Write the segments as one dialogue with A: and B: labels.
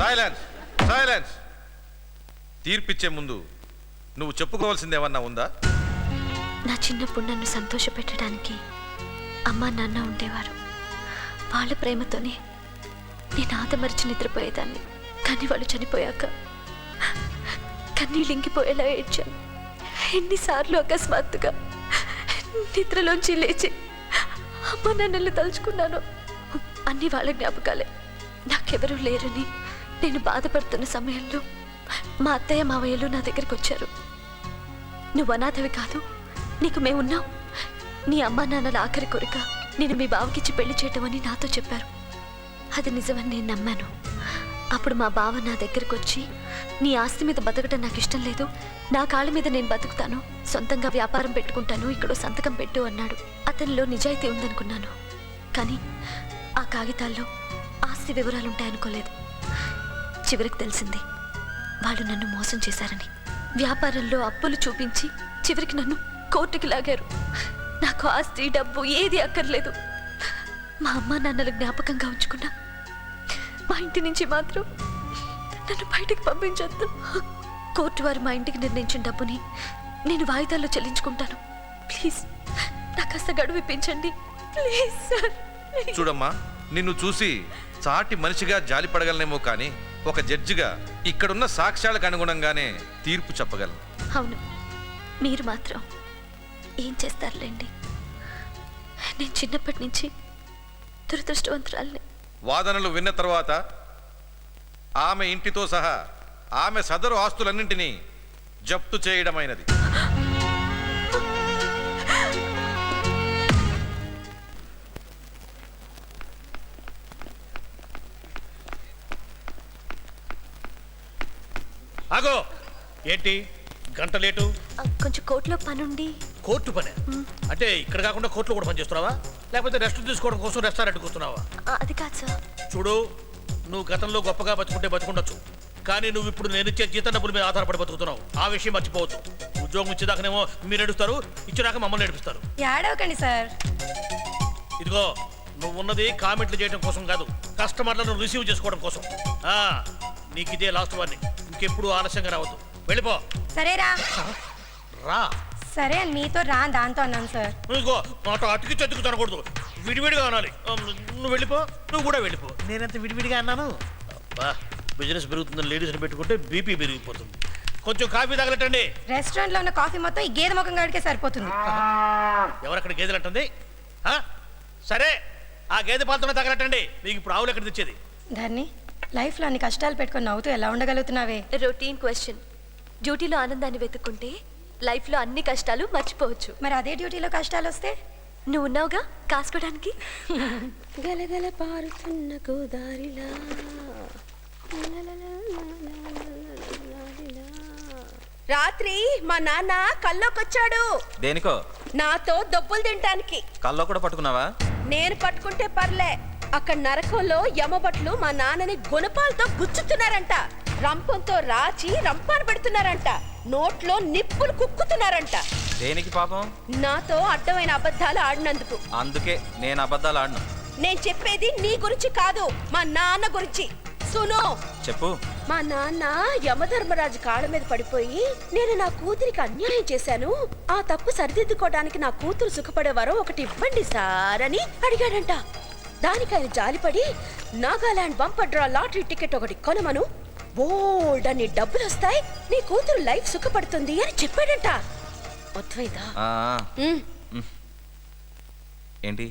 A: Silence silence. తీర్పిచ్చే ముందు నువ్వు చెప్పుకోవాల్సిందేమన్నా ఉందా?
B: నా చిన్నప్పుడు నన్ను సంతోష పెట్టడానికి అమ్మా నాన్న ఉండేవారు. వాళ్ళ ప్రేమతోనే నేను ఆదమరిచి నిద్రపోయేదాన్ని. కానీ వాళ్ళు చనిపోయాక కన్నీళ్ళు ఇంకిపోయేలా ఏడ్చాను. ఎన్నిసార్లు అకస్మాత్తుగా నిద్రలోంచి లేచి అమ్మ నాన్నల్ని తలుచుకున్నాను. అన్ని వాళ్ళ జ్ఞాపకాలే. నాకెవరూ లేరని నేను బాధపడుతున్న సమయంలో మా అత్తయ్య మావయ్యలు నా దగ్గరికి వచ్చారు. నువ్వు అనాథవి కాదు, నీకు మేమున్నాం. నీ అమ్మా నాన్నల ఆఖరి కోరిక నేను మీ బావకిచ్చి పెళ్లి చేయటం అని నాతో చెప్పారు. అది నిజమని నేను నమ్మాను. అప్పుడు మా బావ నా దగ్గరకు వచ్చి, నీ ఆస్తి మీద బతకటం నాకు ఇష్టం లేదు, నా కాళ్ళ మీద నేను బతుకుతాను, సొంతంగా వ్యాపారం పెట్టుకుంటాను, ఇక్కడ సంతకం పెట్టు అన్నాడు. అతనిలో నిజాయితీ ఉందనుకున్నాను. కానీ ఆ కాగితాల్లో ఆస్తి వివరాలుంటాయనుకోలేదు. చివరికి తెలిసింది వాళ్ళు నన్ను మోసం చేశారని. వ్యాపారంలో అప్పులు చూపించి చివరికి నన్ను కోర్టుకి లాగారు. నాకు ఆస్తి డబ్బు ఏది అక్కర్లేదు. మా అమ్మ నాన్నల జ్ఞాపకంగా ఉంచుకున్నా. మా ఇంటి నుంచి మాత్రం నన్ను బయటికి పంపించొద్దు. కోర్టు వారు మా ఇంటికి నిర్ణయించిన డబ్బుని నేను వాయిదాల్లో చెల్లించుకుంటాను. ప్లీజ్ నాకు కాస్త గడువు ఇప్పించండి ప్లీజ్ సార్.
A: చూడమ్మా, నిన్ను చూసి సాటి మనిషిగా జాలి పడగలనేమో కానీ ఒక జడ్జిగా ఇక్కడున్న సాక్ష్యాలకు అనుగుణంగానే తీర్పు చెప్పగలను.
B: అవును, మీరు మాత్రం ఏం చేస్తారులేండి. నేను చిన్నప్పటి నుంచి దురదృష్టవంతురాలని.
A: వాదనలు విన్న తర్వాత ఆమె ఇంటితో సహా ఆమె సదరు ఆస్తులన్నింటినీ జప్తు చేయడమైనది.
C: ఆగో, ఏంటి గంట లేటు?
B: కొంచెం కోర్టులో పనుండి.
C: కోర్టు పని అంటే ఇక్కడ కాకుండా కోర్టులో కూడా పని చేస్తున్నావా? లేకపోతే రెస్ట్ తీసుకోవడం కోసం రెస్టారెంట్కి వస్తున్నావా?
B: అది కాదు సార్.
C: చూడు, నువ్వు గతంలో గొప్పగా బతుకుంటే బతుకుండొచ్చు, కానీ నువ్వు ఇప్పుడు నేను ఇచ్చే జీతం డబ్బుల మీద ఆధారపడి బతుకుతున్నావు. ఆ విషయం మర్చిపోవద్దు. ఉద్యోగం ఇచ్చేదాకానేమో మీరు నడుస్తారు, ఇచ్చేదాకా మమ్మల్ని నడిపిస్తారు.
D: ఏడవకండి సార్.
C: ఇదిగో, నువ్వు ఉన్నది కామెంట్లు చేయడం కోసం కాదు, కస్టమర్లను రిసీవ్ చేసుకోవడం కోసం. నీకు ఇదే లాస్ట్ వార్నింగ్. ఇంకెప్పుడు ఆలస్యంగా రావద్దు. వెళ్ళిపో.
D: సరేరా
C: రా.
D: సరే అని మీతో దాంతో అన్నాను సార్.
C: ఇదిగో, మాట అతికి చెట్టుకు తినకూడదు, విడివిడిగా అనాలి. నువ్వు వెళ్ళిపో, నువ్వు కూడా వెళ్ళిపో. నేనంత విడివిడిగా అన్నాను? అబ్బా, బిజినెస్ పెరుగుతుందని లేడీస్ని పెట్టుకుంటే బీపీ పెరిగిపోతుంది. కొంచెం కాఫీ తగలటండి.
D: రెస్టారెంట్ లో ఉన్న కాఫీ మొత్తం ఈ గేదె ముఖం గడికే సరిపోతుంది.
C: ఎవరక్కడ గేదెలు అంటుంది? సరే, ఆ గేదె పాలతోనే తగలటండి. మీకు ఇప్పుడు ఆవులు ఎక్కడ తెచ్చేది?
D: ధర్ని, లైఫ్ లో అన్ని కష్టాలు పెట్టుకొని నవ్వుతూ ఎలా ఉండగలుగుతున్నావే?
B: Routine question. డ్యూటీలో ఆనందాన్ని వెతుక్కుంటే లైఫ్ లో అన్ని కష్టాలు మర్చిపోవచ్చు.
D: మరి అదే డ్యూటీలో కష్టాలు వస్తే?
B: నువ్వు ఉన్నావుగా కాసుకోవడానికి.
D: గలగల పారుతున్న గోదారిలా
E: రాత్రి మా నాన్న కల్లోకొచ్చాడు.
F: దేనికో?
E: నాతో దొబ్బులు తినటానికి.
F: కల్లో కూడా పట్టుకున్నావా?
E: నేను పట్టుకుంటే పర్లే, అక్కడ నరకంలో యమభట్లు మా నాన్నని గుణపాలతో గుచ్చుతున్నారంట, రంపంతో రాచి రంపాను పెడుతున్నారంట, నోట్లో నిప్పులు కుక్కుతున్నారంట.
F: దేనికి పాపం?
E: నాతో అడ్డమైన అబద్ధాలు ఆడినందుకు.
F: అందుకే నేను అబద్ధాలు ఆడను.
E: నేను చెప్పేది నీ గురించి కాదు, మా నాన్న గురించి. సునో,
F: చెప్పు.
E: మా నాన్న యమధర్మరాజు కాళ్ళ మీద పడిపోయి, నేను నా కూతురికి అన్యాయం చేశాను, ఆ తప్పు సరిదిద్దుకోవడానికి నా కూతురు సుఖపడేవారో ఒకటి ఇవ్వండి సార్ అని అడిగాడంట. దానికి ఆయన జాలిపడి, Nagaland bumper draw lottery ticket ఒకటి కొనమను, బోల్డ్ అని డబ్బులు వస్తాయి, నీ కూతురు లైఫ్ సుఖపడుతుంది అని చెప్పాడంట. అద్వైతా,
F: ఏంటి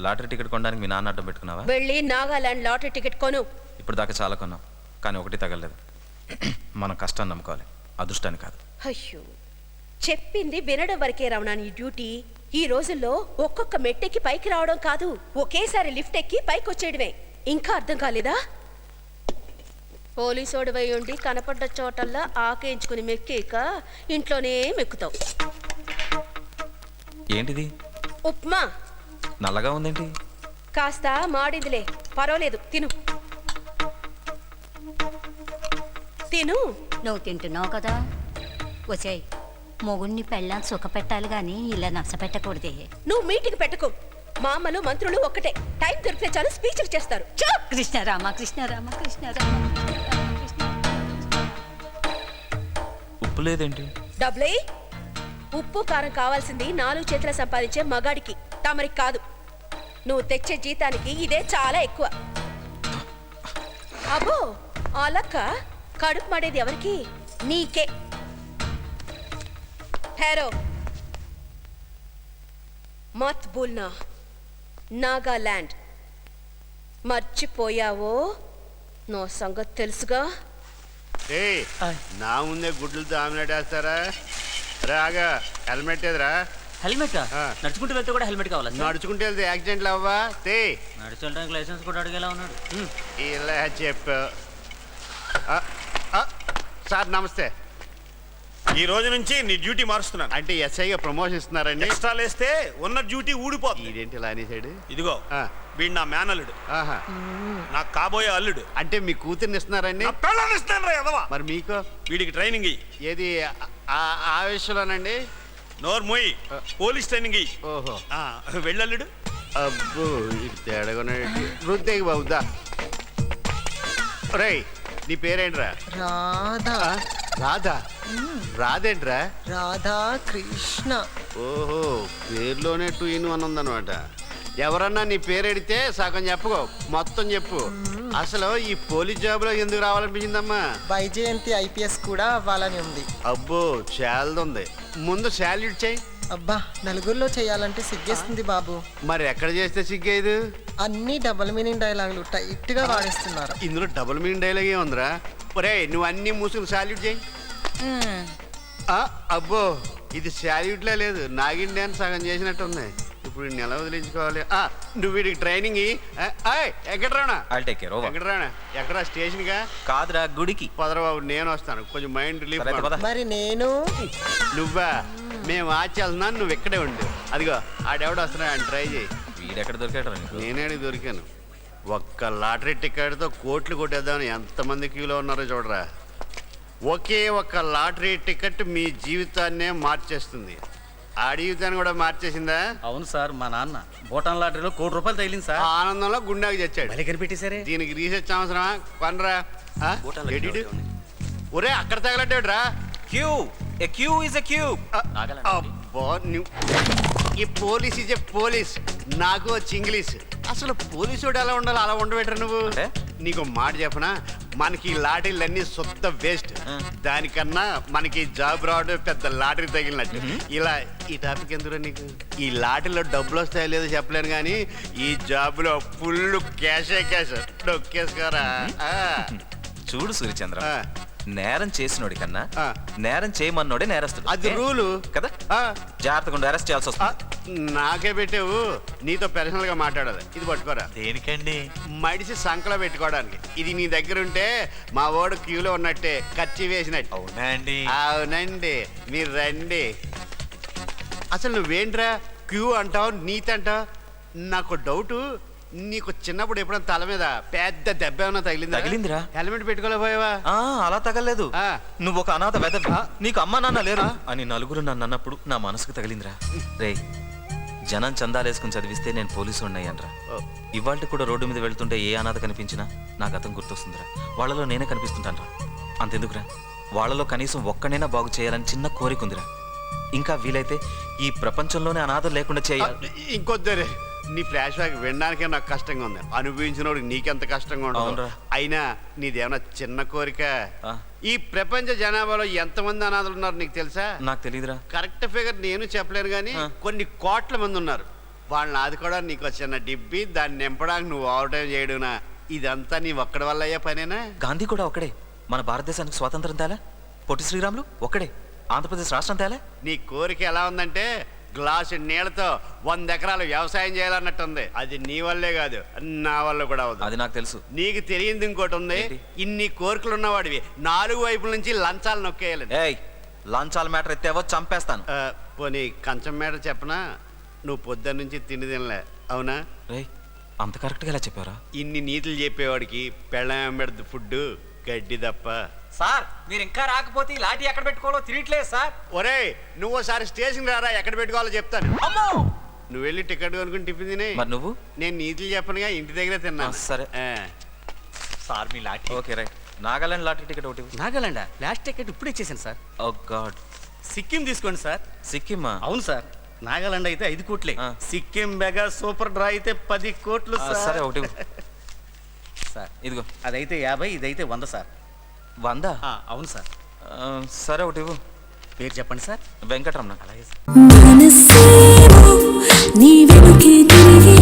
F: లాటరీ టికెట్ కొనడానికి మీ నాన్న అడ్డం పెట్టుకున్నావా?
E: వెళ్ళి నాగాలాండ్ లాటరీ టికెట్ కొను.
F: ఇప్పుడు దాకా చాలా కొన్నాం, కానీ ఒకటి తగలలేదు. మనం కష్టాన్ని నమ్ముకోవాలి, అదృష్టాన్ని కాదు.
E: అయ్యో, చెప్పింది వినడం వరకే రావణా నీ డ్యూటీ. ఈ రోజుల్లో ఒక్కొక్క మెట్టెక్కి పైకి రావడం కాదు, ఒకేసారి లిఫ్ట్ ఎక్కి పైకి వచ్చేయడమే. ఇంకా అర్థం కాలేదా? పోలీసోడు వై ఉండి కనపడ్డ చోటల్లా ఆకేయించుకుని మెక్కేక ఇంట్లోనే మెక్కుతావు.
F: ఏంటిది?
E: ఉప్మా.
F: నల్లగా ఉందేంటి?
E: కాస్త మాడిందిలే, పర్వాలేదు, తిను తిను.
G: నువ్వు తింటున్నావు కదా, వచ్చాయి. మొగుణ్ణి పెళ్ళాం సుఖ పెట్టాలి గాని ఇలా నష్టపెట్టకూడదే.
E: నువ్వు మీటింగ్ పెట్టుకో. మామలు మంత్రులు ఒక్కటే, టైం దొరికితే చాలు స్పీచ్లు చేస్తారు.
G: కృష్ణ రామ కృష్ణ రామ కృష్ణ రామ.
F: లేదేంటి?
E: డబ్బులే. ఉప్పు కారం కావాల్సింది 4 చేతుల సంపాదించే మగాడికి, తమరికి కాదు. నువ్వు తెచ్చే జీతానికి ఇదే చాలా ఎక్కువ. అబ్బో ఆ లక్క కడుపు పడేది ఎవరికి? నీకే. హేరో మత్ బోల్నా. నాగాలాండ్. మర్చిపోయావో? నా సంగతి తెలుసుగా.
H: ఏయ్, నా ముందే గుడ్లతో ఆమ్లెట్ వేస్తారా? రాగా హెల్మెట్ ఏదిరా?
I: హెల్మెట్
H: ఆ.
I: నడుచుకుంటూ వెళ్తే కూడా హెల్మెట్ కావాలా సార్?
H: నడుచుకుంటే వెళ్తే యాక్సిడెంట్లు అవ్వా? తే
I: నడిచి వెళ్ళడానికి లైసెన్స్ కూడా అడిగేలా ఉన్నాడు.
H: ఇలా చెప్పు. ఆ, ఆ, సార్ నమస్తే.
C: ఈ రోజు నుంచి నీ డ్యూటీ మారుస్తున్నాను.
H: అంటే ఎస్ఐగా ప్రమోషన్ ఇస్తున్నారండి?
C: ఎక్స్ట్రా లేస్తే ఉన్న డ్యూటీ ఊడిపోతుంది.
H: ఇదేంటి ఇలా అనేసాడు?
C: ఇదిగో
H: ఆ.
C: వీడు నా మేనల్లుడు,
H: ఆహా.
C: నాకు కాబోయే అల్లుడు.
H: అంటే మీ కూతుర్ని ఇస్తున్నారండి?
C: నా పెళ్ళాన్ని ఇస్తాను రా ఎదవా.
H: మరి మీకు
C: వీడికి ట్రైనింగ్ ఇయ్యి.
H: ఏది ఆ విషయంలోనండి?
C: నోరు మొయ్యి. పోలీస్ ట్రైనింగ్ ఇయ్యి.
H: ఓహో.
C: వెళ్ళల్లుడు.
H: అబ్బో ఇది తేడగా వృద్ధేకి బాబుదా. రేయ్ నీ పేరేంట్రా?
J: రాధా.
H: ఆ, రాధా. రాధేంట్రా?
J: రాధా కృష్ణ.
H: ఓహో పేర్లోనే 2 in 1 ఉందన్నమాట. ఎవరన్నా నీ పేరు ఎడితే సగం చెప్పుకో, మొత్తం చెప్పు. అసలు ఈ పోలీస్ జాబ్లో ఎందుకు రావాలనిపించిందమ్మా?
J: వైజయంతి ఐపీఎస్ కూడా అవ్వాలని ఉంది.
H: అబ్బో చాలదుంది. ముందు శాల్యూట్ చేయి.
J: అబ్బా నలుగురిలో చేయాలంటే సిగ్గేస్తుంది బాబు.
H: మరి ఎక్కడ చేస్తే సిగ్గేది?
J: అన్ని డబుల్ మీనింగ్ డైలాగులు టైట్ గా వాడేస్తున్నారు.
H: ఇందులో డబుల్ మీనింగ్ డైలాగ్ ఏ ఉందిరా? ఒరే నువ్వు అన్ని మూసుకుని శాల్యూట్ చేయి. అబ్బో ఇది శాల్యూట్లే లేదు, నాగిన్ డ్యాన్స్ సగం చేసినట్టు ఉంది. ఇప్పుడు నెల వదిలించుకోవాలి. నువ్వు వీడికి ట్రైనింగ్ ఎక్కడ రానా?
F: I'll take care, over.
H: ఎక్కడ రానా? ఎక్కడ స్టేషన్ గా?
F: కాదురా, గుడికి.
H: పదరబాబు నేను వస్తాను, కొంచెం మైండ్ రిలీఫ్.
F: సరే, అయితే పద.
J: మరి నేను
H: నువ్వా? మేము ఆచేస్తున్నాను, నువ్వు ఇక్కడే ఉండు. అదిగో ఆడెవడు వస్తున్నా అని ట్రై చేయి.
F: వీడెక్కడ దొరికాడు నీకు?
H: నేనేడి దొరికాను. ఒక్క లాటరీ టికెట్తో కోట్లు కొట్టేద్దామని ఎంతమంది క్యూలో ఉన్నారో చూడరా. ఒకే ఒక్క లాటరీ టికెట్ మీ జీవితాన్నే మార్చేస్తుంది. ఆ జీవితాన్ని కూడా మార్చేసిందా?
I: అవును సార్, మా నాన్న బోటాన్ లాటరీలో ₹1 కోటి తగిలింది సార్.
H: ఆ ఆనందంలో గుండెకి తెచ్చాడు.
I: మళ్ళీ కనిపెట్టేశారే.
H: దీనికి రీసెర్చ్ అవసరమా? కొనరా. ఎడిట్. ఒరే అక్కడ తగలట్టాడురా.
F: Queue, a queue is a queue.
H: అబ్బా నువ్వు ఈ పోలీస్ ఇజ్ ఏ పోలీస్, నాకు వచ్చి ఇంగ్లీష్. అసలు పోలీసుడు ఎలా ఉండాలో అలా ఉండబెట్టరు నువ్వు.
F: అంటే?
H: నీకు మాట చెప్పనా, మనకి ఈ లాటరీలన్నీ సొంత వేస్ట్. దానికన్నా మనకి జాబ్ రావడం పెద్ద లాటరీ తగిలినట్టు. ఇలా ఈ టాపిక్ ఎందుకు నీకు? ఈ లాటరీలో డబ్బులు వస్తాయో లేదో చెప్పలేను కానీ ఈ జాబ్ లో ఫుల్ క్యాషే క్యాష్. డొక్కేసుకోరా.
F: చూడు సూర్యచంద్ర,
H: ఆ.
F: నేరం చేసినోడి కన్నా
H: ఆ.
F: నేరం చేయమన్నోడే నేరస్తుడు.
H: అది రూలు
F: కదా. జాగ్రత్తగా అరెస్ట్ చేయాల్సి వస్తుంది.
H: నాకే పెట్టావు, నీతో పర్సనల్ గా మాట్లాడాలి. ఇది పట్టుకోరా.
F: దేనికండి?
H: మడిసి సంకలో పెట్టుకోవడానికి. ఇది నీ దగ్గర ఉంటే మా వాడు క్యూలో ఉన్నట్టే, ఖర్చు వేసినట్టు.
F: అవునా అండి?
H: అవునండి, మీరు రండి. అసలు నువ్వేంట్రా క్యూ అంటావు, నీతి అంటావు? నాకు డౌట్, నీకు చిన్నప్పుడు ఎప్పుడైనా తల మీద పెద్ద దెబ్బ ఏమైనా తగిలిందా?
F: తగిలిందిరా.
H: హెల్మెట్ పెట్టుకోలేకపోయావా?
F: అలా తగలేదు.
H: ఆ.
F: నువ్వు ఒక అనాథ వెదవి, నీకు అమ్మ నాన్న లేరు అని నలుగురు నన్ను అన్నప్పుడు నా మనసుకు తగిలిందిరా. రే, జనం చందాలేసుకుని చదివిస్తే నేను పోలీసు ఉన్నాయనరా. ఇవాళ కూడా రోడ్డు మీద వెళ్తుంటే ఏ అనాథ కనిపించినా నా గతం గుర్తొస్తుందిరా. వాళ్ళలో నేనే కనిపిస్తుంటాను రా. అంతెందుకురా, వాళ్ళలో కనీసం ఒక్కనైనా బాగు చేయాలని చిన్న కోరిక ఉందిరా. ఇంకా వీలైతే ఈ ప్రపంచంలోనే అనాథలు లేకుండా చేయాలి.
H: ఇంకొద్దరే, నీ ఫ్లాష్ బ్యాక్ వినడానికే నాకు కష్టంగా ఉంది. అనుభవించినోడికి నీకెంత కష్టంగా ఉండదు.
F: అవునురా.
H: అయినా నీదేమన్నా చిన్న కోరిక?
F: ఆ.
H: ఈ ప్రపంచ జనాభాలో ఎంతమంది అనాథలు ఉన్నారు నీకు తెలుసా?
F: నాకు తెలియదురా.
H: కరెక్ట్ ఫిగర్ నేను చెప్పలేను కానీ కొన్ని కోట్ల మంది ఉన్నారు. వాళ్ళని ఆదుకోవడానికి నీకు చిన్న డిబ్బి, దాన్ని నింపడానికి నువ్వు ఓవర్ టైం చేయడునా? ఇదంతా నీ ఒక్కడి వల్ల అయ్యే పనేనా?
F: గాంధీ కూడా ఒక్కడే. మన భారతదేశానికి స్వాతంత్రం తేలా. పొట్టి శ్రీరాములు ఒక్కడే. ఆంధ్రప్రదేశ్ రాష్ట్రం తేలా.
H: నీ కోరిక ఎలా ఉందంటే గ్లాసు నీళ్ళతో 100 ఎకరాలు వ్యవసాయం చేయాలన్నట్టుంది. అది నీ వల్లే కాదు, నా వల్ల కూడా అవుతుంది.
F: అది నాకు తెలుసు.
H: నీకు తెలియంది ఇంకోటి ఉంది.
F: ఏంటి?
H: ఇన్ని కోరికలు ఉన్నవాడివి 4 వైపుల నుంచి లంచాలు నొక్కేయాలి.
F: ఏయ్, లంచాల మ్యాటర్ ఎత్తేవో చంపేస్తాను.
H: పోనీ కంచం మేడ చెప్పనా? నువ్వు పొద్దున్న నుంచి తిండి తినలే, అవునా?
F: రేయ్, అంత కరెక్ట్గా ఎలా చెప్పారా?
H: ఇన్ని నీతులు చెప్పేవాడికి పెళ్ళం పెడదు ఫుడ్ గడ్డి తప్ప.
I: సార్ మీరు ఇంకా రాకపోతే ఈ లాఠీ ఎక్కడ పెట్టుకోవాలో తిరగట్లేదు సార్.
H: ఒరే నువ్వు ఒకసారి స్టేషన్ రారా, ఎక్కడ పెట్టుకోవాలో చెప్తాను.
I: అమ్మో,
H: నువ్వు వెళ్ళి టికెట్ కొనుక్కుని టిఫిన్ తినే.
F: మరి నువ్వు?
H: నేను నీతులు చెప్పనుగా, ఇంటి దగ్గరే తిన్నా.
F: సరే.
H: ఆ.
I: సార్ మీ lathi.
F: Okay right. Nagaland lottery ticket ఒకటి ఇవ్వు.
K: నాగాలాండా లాస్ట్ టికెట్ ఇప్పుడు ఇచ్చేసాను సార్.
F: ఓ గాడ్.
K: సిక్కిం తీసుకోండి సార్.
F: సిక్కిమా?
K: అవును సార్. నాగాలాండ్ అయితే 5 కోట్లే.
F: ఆ.
K: సిక్కిం మెగా సూపర్ డ్రా అయితే 10 కోట్లు సార్.
F: సరే ఒకటి ఇవ్వు.
K: సార్
F: ఇదిగో.
K: అదైతే 50, ఇదైతే 100 సార్.
F: 100?
K: అవును సార్.
F: సరే ఒకటి ఇవ్వు.
K: పేరు చెప్పండి సార్.
F: వెంకటరమణ.
K: అలాగే సార్.
B: మనసేమో నీ వెనుకే తిరిగి